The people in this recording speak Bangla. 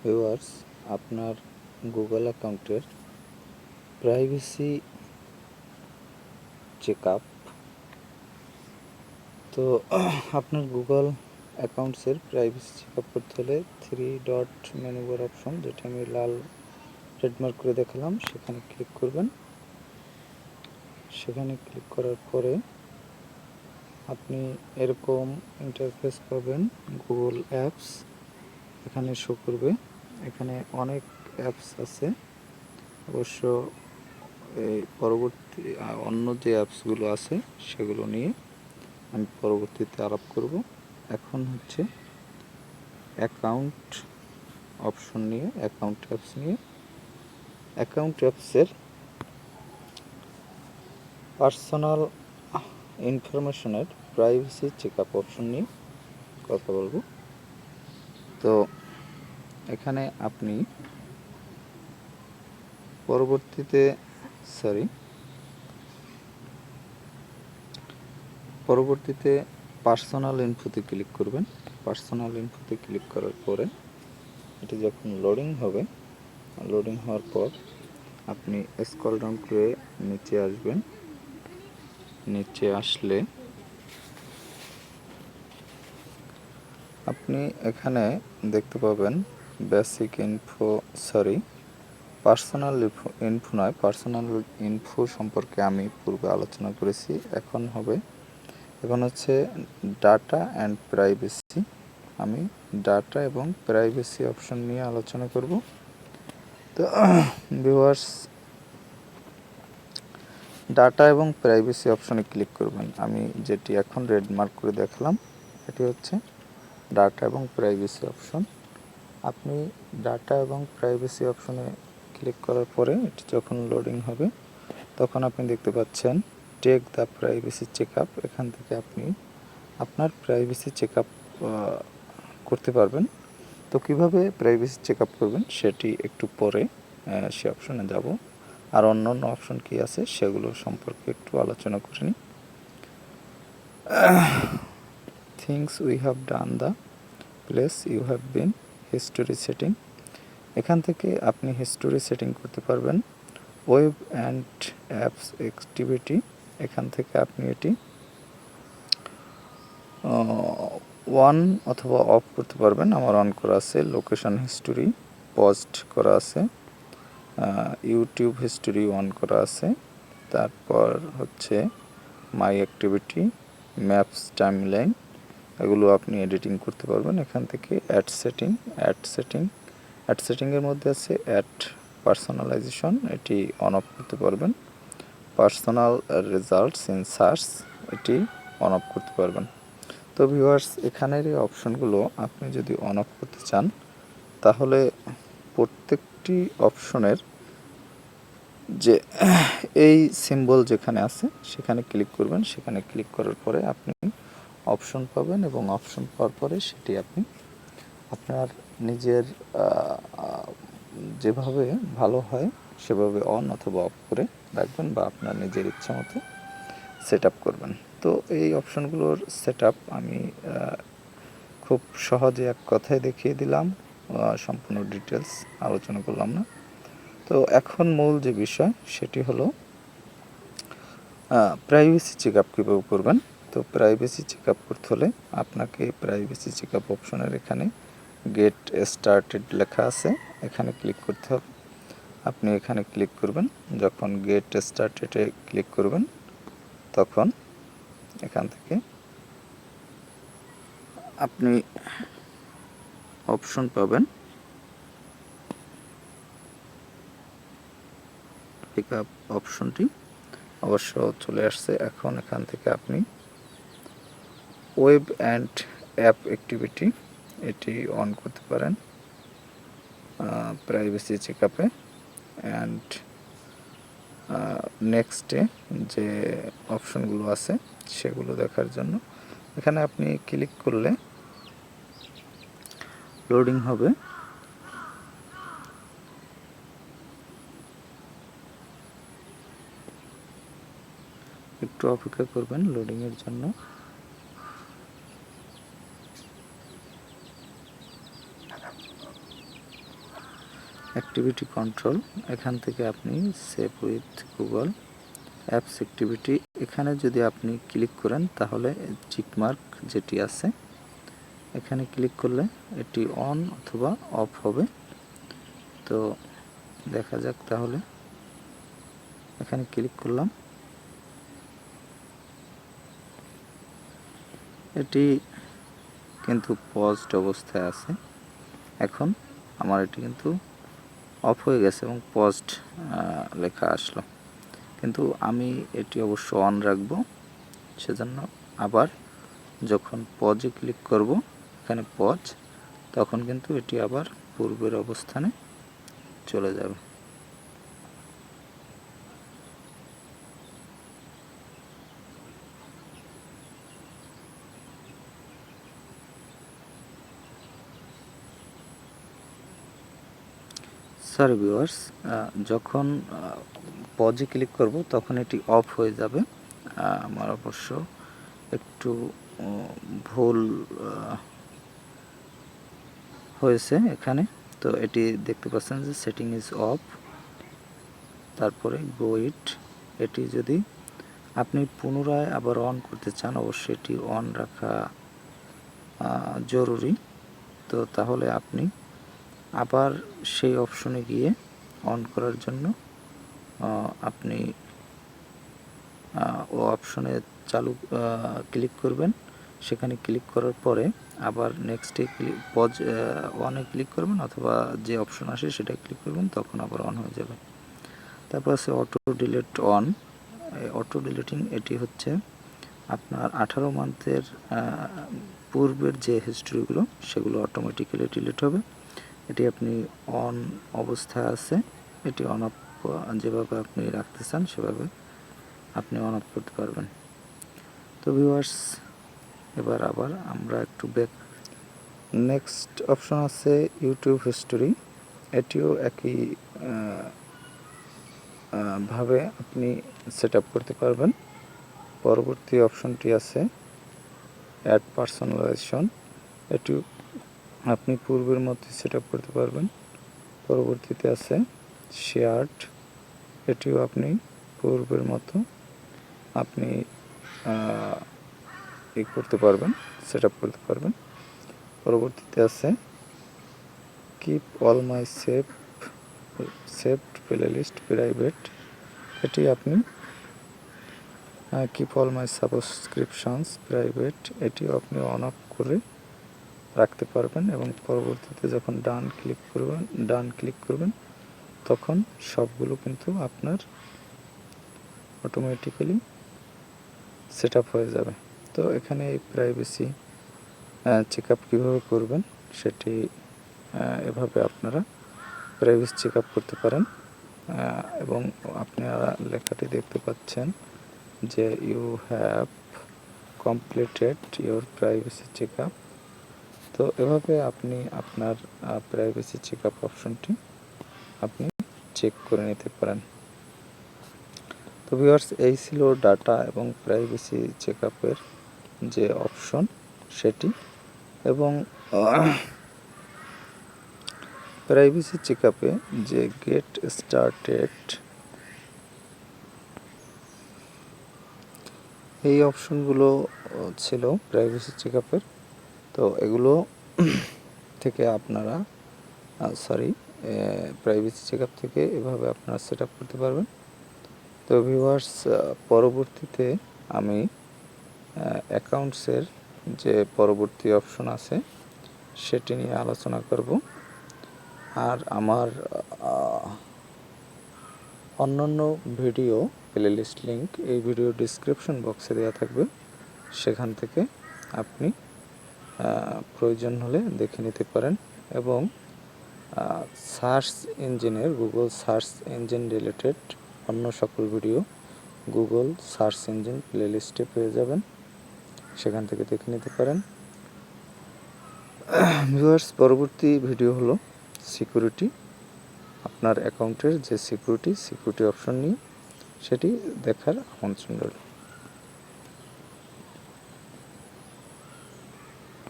ভিউয়ার্স, আপনার গুগল অ্যাকাউন্টের প্রাইভেসি চেকআপ। তো আপনার গুগল অ্যাকাউন্টসের প্রাইভেসি চেকআপ করতে হলে 3 ডট মেনু বার অপশন, যেটা আমি লাল রেডমার্ক করে দেখালাম, সেখানে ক্লিক করবেন। সেখানে ক্লিক করার পরে আপনি এরকম ইন্টারফেস পাবেন। গুগল অ্যাপস এখানে শো করবে। এখানে অনেক অ্যাপস আছে, অবশ্য এই পরবর্তী অন্য যে অ্যাপসগুলো আছে সেগুলো নিয়ে আমি পরবর্তীতে আলাপ করব। এখন হচ্ছে অ্যাকাউন্ট অপশন নিয়ে, অ্যাকাউন্ট অ্যাপস নিয়ে, অ্যাকাউন্ট অ্যাপসের পার্সোনাল ইনফরমেশনের প্রাইভেসি চেকআপ অপশন নিয়ে কথা বলবো। তো এখানে আপনি পরবর্তীতে পার্সোনাল ইনফোতে ক্লিক করবেন। পার্সোনাল ইনফোতে ক্লিক করার পরে এটি যখন লোডিং হবে, লোডিং হওয়ার পর আপনি স্ক্রল ডাউন করে নিচে আসবেন। নিচে আসলে আপনি এখানে দেখতে পাবেন বেসিক ইনফো, পার্সোনাল ইনফো নয়, পার্সোনাল ইনফো সম্পর্কে আমি পূর্বে আলোচনা করেছি। এখন হচ্ছে ডাটা অ্যান্ড প্রাইভেসি। আমি ডাটা এবং প্রাইভেসি অপশন নিয়ে আলোচনা করব। তো ভিউয়ার্স, ডাটা এবং প্রাইভেসি অপশনে ক্লিক করবেন। আমি যেটি এখন রেড মার্ক করে দেখালাম, এটি হচ্ছে ডাটা এবং প্রাইভেসি অপশন। আপনি ডাটা এবং প্রাইভেসি অপশনে ক্লিক করার পরে এটি যখন লোডিং হবে, তখন আপনি দেখতে পাচ্ছেন টেক দ্য প্রাইভেসি চেকআপ। এখান থেকে আপনি আপনার প্রাইভেসি চেকআপ করতে পারবেন। তো কিভাবে প্রাইভেসি চেকআপ করবেন সেটি একটু পরে সে অপশনে যাব। আর অন্যান্য অপশন কি আছে সেগুলো সম্পর্কে একটু আলোচনা করে নিই। Things we have done, the place you have been, history setting. এখান থেকে আপনি হিস্টোরি সেটিং করতে পারবেন। ওয়েব অ্যান্ড অ্যাপস অ্যাক্টিভিটি, এখান থেকে আপনি এটি অন অথবা অফ করতে পারবেন। আমার অন করা আছে। লোকেশন হিস্টোরি পোস্ট করা আছে, ইউটিউব হিস্টোরি অন করা আছে। তারপর হচ্ছে মাই অ্যাক্টিভিটি, ম্যাপস, টাইমলাইন, এগুলো আপনি এডিটিং করতে পারবেন এখান থেকে। অ্যাড সেটিংয়ের মধ্যে আছে অ্যাড পার্সোনালাইজেশন, এটি অন অফ করতে পারবেন। পার্সোনাল রেজাল্টস ইন সার্চ, এটি অন অফ করতে পারবেন। তো ভিউয়ার্স, এখানের এই অপশনগুলো আপনি যদি অন অফ করতে চান, তাহলে প্রত্যেকটি অপশনের যে এই সিম্বল যেখানে আছে সেখানে ক্লিক করবেন। সেখানে ক্লিক করার পরে আপনি অপশন পাবেন, এবং অপশন পাওয়ার পরে সেটি আপনি আপনার নিজের যেভাবে ভালো হয় সেভাবে অন অথবা অফ করে রাখবেন, বা আপনার নিজের ইচ্ছা মতো সেট আপ করবেন। তো এই অপশনগুলোর সেট আপ আমি খুব সহজে এক কথায় দেখিয়ে দিলাম, সম্পূর্ণ ডিটেলস আলোচনা করলাম না। তো এখন মূল যে বিষয় সেটি হলো প্রাইভেসি চেক আপ কীভাবে করবেন। তো প্রাইভেসি চেক আপ করতে হলে আপনাকে প্রাইভেসি চেক আপ অপশনের এখানে গেট স্টার্টেড লেখা আছে, এখানে ক্লিক করতে হবে। আপনি এখানে ক্লিক করবেন। যখন গেট স্টার্টেডে ক্লিক করবেন, তখন এখান থেকে আপনি অপশন পাবেন। চেক আপ অপশনটি অবশ্য চলে আসছে। এখন এখান থেকে আপনি ওয়েব অ্যান্ড অ্যাপ অ্যাক্টিভিটি, এটি অন করতে পারেন প্রাইভেসি চেক আপে। অ্যান্ড নেক্সটে যে অপশনগুলো আছে সেগুলো দেখার জন্য এখানে আপনি ক্লিক করলে লোডিং হবে। একটু অপেক্ষা করবেন লোডিংয়ের জন্য। অ্যাক্টিভিটি কন্ট্রোল, এখান থেকে আপনি save with Google apps activity, এখানে যদি আপনি ক্লিক করেন তাহলে টিকমার্ক যেটি আছে এখানে ক্লিক করলে এটি অন অথবা অফ হবে। তো দেখা যাক, তাহলে এখানে ক্লিক করলাম, এটি কিন্তু পজড অবস্থায় আছে। এখন আমার এটি কিন্তু অফ হয়ে গেছে এবং পজড লেখা আসলো, কিন্তু আমি এটি অবশ্য অন রাখবো। সেজন্য আবার যখন পজে ক্লিক করব, এখানে পজ, তখন কিন্তু এটি আবার পূর্বের অবস্থানে চলে যাবে। সরি ভিউয়ার্স, যখন পজে ক্লিক করব তখন এটি অফ হয়ে যাবে। আমার অবশ্য একটু ভুল হয়েছে এখানে। তো এটি দেখতে পাচ্ছেন যে সেটিং ইজ অফ, তারপরে গো ইট। এটি যদি আপনি পুনরায় আবার অন করতে চান, অবশ্যই এটি অন রাখা জরুরি। তো তাহলে আপনি আবার সেই অপশনে গিয়ে অন করার জন্য আপনি ও অপশনে চালু ক্লিক করবেন। সেখানে ক্লিক করার পরে আবার নেক্সটে পজ অনে ক্লিক করবেন, অথবা যে অপশন আসে সেটা ক্লিক করবেন, তখন আবার অন হয়ে যাবে। তারপর আছে auto delete on. Auto deleting, এটি হচ্ছে আপনার 18 মান্থের পূর্বের যে হিস্ট্রিগুলো সেগুলো অটোমেটিক্যালি ডিলিট হবে। এটি আপনি অন অবস্থায় আছে, এটি অন অফ যেভাবে আপনি রাখতে চান সেভাবে আপনি অন অফ করতে পারবেন। তো ভিউয়ার্স, এবার আবার আমরা একটু ব্যাক। নেক্সট অপশন আছে ইউটিউব হিস্টোরি। এটিও একই ভাবে আপনি সেট আপ করতে পারবেন। পরবর্তী অপশনটি আছে অ্যাড পার্সোনালাইজেশন। এটিও আপনি পূর্বের মধ্যে সেট আপ করতে পারবেন। পরবর্তীতে আছে শেয়ার্ড, এটিও আপনি পূর্বের মতো আপনি করতে পারবেন, সেট আপ করতে পারবেন। পরবর্তীতে আছে keep all my saved playlist private. এটি আপনি keep all my subscriptions private, এটিও আপনি অন অফ করে রাখতে পারবেন। এবং পরবর্তীতে যখন ডান ক্লিক করবেন তখন সবগুলো কিন্তু আপনার অটোমেটিক্যালি সেট আপ হয়ে যাবে। তো এখানে এই প্রাইভেসি চেক আপ কীভাবে করবেন সেটি এভাবে আপনারা প্রাইভেসি চেক আপ করতে পারেন। এবং আপনারা লেখাটি দেখতে পাচ্ছেন যে you have completed your privacy check up. তো এভাবে আপনি আপনার প্রাইভেসি চেক আপ অপশনটি আপনি চেক করে নিতে পারেন। তো ভিউয়ার্স, এই ছিল ডাটা এবং প্রাইভেসি চেক আপের যে অপশন সেটি, এবং প্রাইভেসি চেক আপে যে গেট স্টার্টেড এই অপশনগুলো ছিল প্রাইভেসি চেক আপের। তো এগুলো থেকে আপনারা প্রাইভেসি চেক আপ থেকে এভাবে আপনারা সেট আপ করতে পারবেন। তো ভিউয়ার্স, পরবর্তীতে আমি অ্যাকাউন্টসের যে পরবর্তী অপশন আছে সেটি নিয়ে আলোচনা করব। আর আমার অন্যান্য ভিডিও প্লেলিস্ট লিঙ্ক এই ভিডিও ডিসক্রিপশন বক্সে দেওয়া থাকবে, সেখান থেকে আপনি প্রয়োজন হলে দেখে নিতে পারেন। এবং সার্চ ইঞ্জিনের গুগল সার্চ ইঞ্জিন রিলেটেড অন্য সকল ভিডিও গুগল সার্চ ইঞ্জিন প্লেলিস্টে পেয়ে যাবেন, সেখান থেকে দেখে নিতে পারেন। ভিউয়ার্স, পরবর্তী ভিডিও হলো সিকিউরিটি, আপনার অ্যাকাউন্টের যে সিকিউরিটি অপশন নিয়ে সেটি দেখার আমন্ত্রণ রইল।